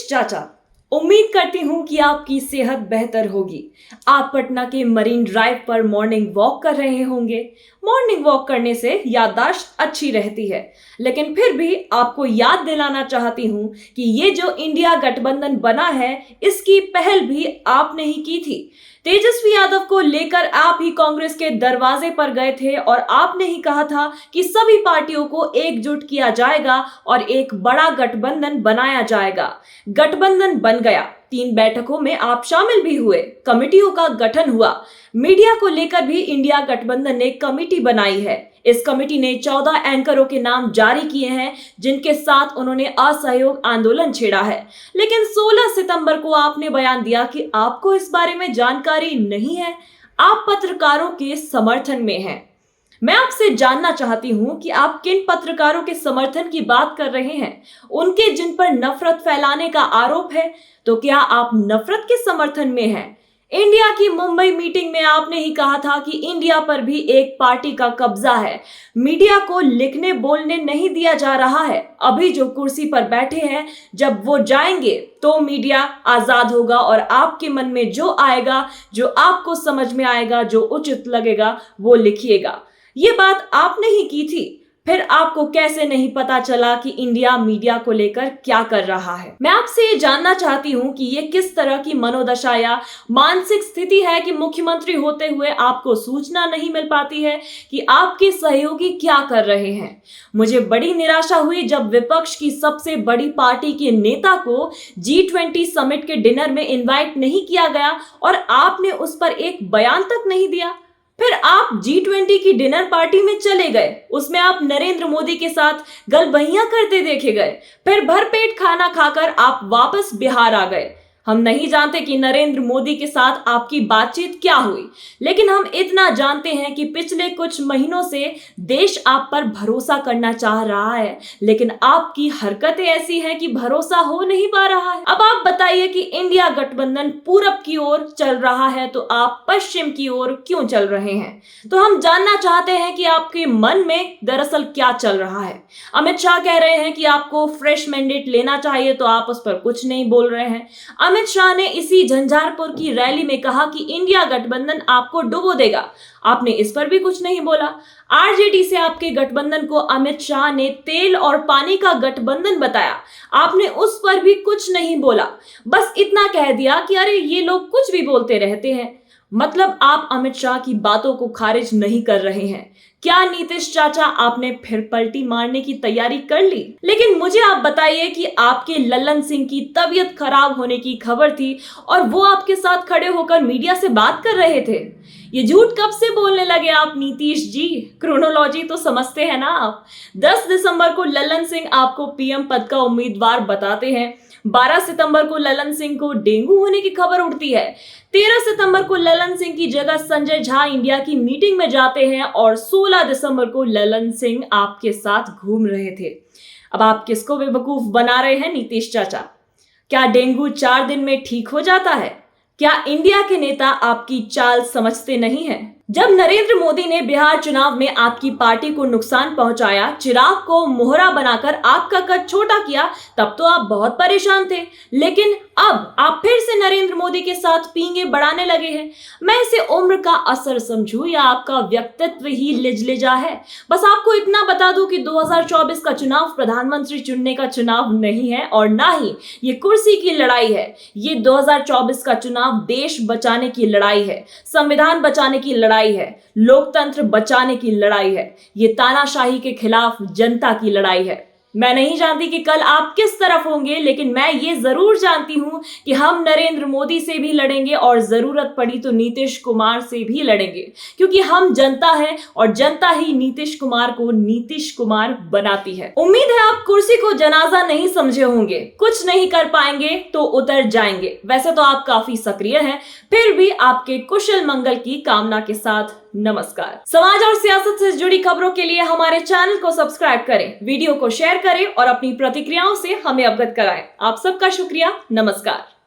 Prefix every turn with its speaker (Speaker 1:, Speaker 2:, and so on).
Speaker 1: नीतीश चाचा, उम्मीद करती हूँ कि आपकी सेहत बेहतर होगी। आप पटना के मरीन ड्राइव पर मॉर्निंग वॉक कर रहे होंगे। मॉर्निंग वॉक करने से याददाश्त अच्छी रहती है, लेकिन फिर भी आपको याद दिलाना चाहती हूँ कि ये जो इंडिया गठबंधन बना है, इसकी पहल भी आपने ही की थी। तेजस्वी यादव को लेकर आप ही कांग्रेस के दरवाजे पर गए थे और आपने ही कहा था कि सभी पार्टियों को एकजुट किया जाएगा और एक बड़ा गठबंधन बनाया जाएगा। गठबंधन बन गया। 3 बैठकों में आप शामिल भी हुए, कमेटियों का गठन हुआ। मीडिया को लेकर भी इंडिया गठबंधन ने कमेटी बनाई है। इस कमेटी ने 14 एंकरों के नाम जारी किए हैं, जिनके साथ उन्होंने असहयोग आंदोलन छेड़ा है। लेकिन 16 सितंबर को आपने बयान दिया कि आपको इस बारे में जानकारी नहीं है। आप पत्रकारों के समर्थन में हैं। मैं आपसे जानना चाहती हूं कि आप किन पत्रकारों के समर्थन की बात कर रहे हैं, उनके जिन पर नफरत फैलाने का आरोप है। तो क्या आप नफरत के समर्थन में हैं? इंडिया की मुंबई मीटिंग में आपने ही कहा था कि इंडिया पर भी एक पार्टी का कब्जा है। मीडिया को लिखने बोलने नहीं दिया जा रहा है। अभी जो कुर्सी पर बैठे हैं, जब वो जाएंगे तो मीडिया आजाद होगा और आपके मन में जो आएगा, जो आपको समझ में आएगा, जो उचित लगेगा, वो लिखिएगा। ये बात आपने ही की थी। फिर आपको कैसे नहीं पता चला कि इंडिया मीडिया को लेकर क्या कर रहा है? मैं आपसे ये जानना चाहती हूँ कि ये किस तरह की मनोदशा या मानसिक स्थिति है कि मुख्यमंत्री होते हुए आपको सूचना नहीं मिल पाती है कि आपके सहयोगी क्या कर रहे हैं। मुझे बड़ी निराशा हुई जब विपक्ष की सबसे बड़ी पार्टी के नेता को G20 समिट के डिनर में इन्वाइट नहीं किया गया और आपने उस पर एक बयान तक नहीं दिया। फिर आप G20 की डिनर पार्टी में चले गए, उसमें आप नरेंद्र मोदी के साथ गलबहियां करते देखे गए। फिर भरपेट खाना खाकर आप वापस बिहार आ गए। हम नहीं जानते कि नरेंद्र मोदी के साथ आपकी बातचीत क्या हुई, लेकिन हम इतना जानते हैं कि पिछले कुछ महीनों से देश आप पर भरोसा करना चाह रहा है, लेकिन आपकी हरकतें ऐसी हैं कि भरोसा हो नहीं पा रहा है। अब आप बताइए कि इंडिया गठबंधन पूरब की ओर चल रहा है तो आप पश्चिम की ओर क्यों चल रहे हैं? तो हम जानना चाहते हैं कि आपके मन में दरअसल क्या चल रहा है। अमित शाह कह रहे हैं कि आपको फ्रेश मैंडेट लेना चाहिए, तो आप उस पर कुछ नहीं बोल रहे हैं। अमित शाह ने इसी झंझारपुर की रैली में कहा कि इंडिया गठबंधन आपको डुबो देगा, आपने इस पर भी कुछ नहीं बोला। आरजेडी से आपके गठबंधन को अमित शाह ने तेल और पानी का गठबंधन बताया, आपने उस पर भी कुछ नहीं बोला। बस इतना कह दिया कि अरे ये लोग कुछ भी बोलते रहते हैं। मतलब आप अमित शाह की बातों को खारिज नहीं कर रहे हैं। क्या नीतीश चाचा आपने फिर पलटी मारने की तैयारी कर ली? लेकिन मुझे आप बताइए कि आपके लल्लन सिंह की तबीयत खराब होने की खबर थी और वो आपके साथ खड़े होकर मीडिया से बात कर रहे थे। ये झूठ कब से बोलने लगे आप नीतीश जी? क्रोनोलॉजी तो समझते हैं ना आप। 10 दिसंबर को लल्लन सिंह आपको पीएम पद का उम्मीदवार बताते हैं। 12 सितंबर को लल्लन सिंह को डेंगू होने की खबर उठती है। 13 सितंबर को लल्लन सिंह की जगह संजय झा इंडिया की मीटिंग में जाते हैं और 16 दिसंबर को लल्लन सिंह आपके साथ घूम रहे थे। अब आप किसको बेवकूफ बना रहे हैं नीतीश चाचा? क्या डेंगू 4 दिन में ठीक हो जाता है? क्या इंडिया के नेता आपकी चाल समझते नहीं हैं? जब नरेंद्र मोदी ने बिहार चुनाव में आपकी पार्टी को नुकसान पहुंचाया, चिराग को मोहरा बनाकर आपका कद छोटा किया, तब तो आप बहुत परेशान थे। लेकिन अब आप फिर से नरेंद्र मोदी के साथ पींगे बढ़ाने लगे हैं। मैं इसे उम्र का असर समझूं या आपका व्यक्तित्व ही लिजलिजा है? बस आपको इतना बता दूं कि 2024 का चुनाव प्रधानमंत्री चुनने का चुनाव नहीं है और ना ही ये कुर्सी की लड़ाई है। ये 2024 का चुनाव देश बचाने की लड़ाई है, संविधान बचाने की लड़ाई है, लोकतंत्र बचाने की लड़ाई है। ये तानाशाही के खिलाफ जनता की लड़ाई है। मैं नहीं जानती कि कल आप किस तरफ होंगे, लेकिन मैं ये जरूर जानती हूं कि हम नरेंद्र मोदी से भी लड़ेंगे और जरूरत पड़ी तो नीतीश कुमार से भी लड़ेंगे, क्योंकि हम जनता है और जनता ही नीतीश कुमार को नीतीश कुमार बनाती है। उम्मीद है आप कुर्सी को जनाजा नहीं समझे होंगे। कुछ नहीं कर पाएंगे तो उतर जाएंगे। वैसे तो आप काफी सक्रिय हैं, फिर भी आपके कुशल मंगल की कामना के साथ नमस्कार। समाज और सियासत से जुड़ी खबरों के लिए हमारे चैनल को सब्सक्राइब करें, वीडियो को शेयर करें और अपनी प्रतिक्रियाओं से हमें अवगत कराएं। आप सबका शुक्रिया। नमस्कार।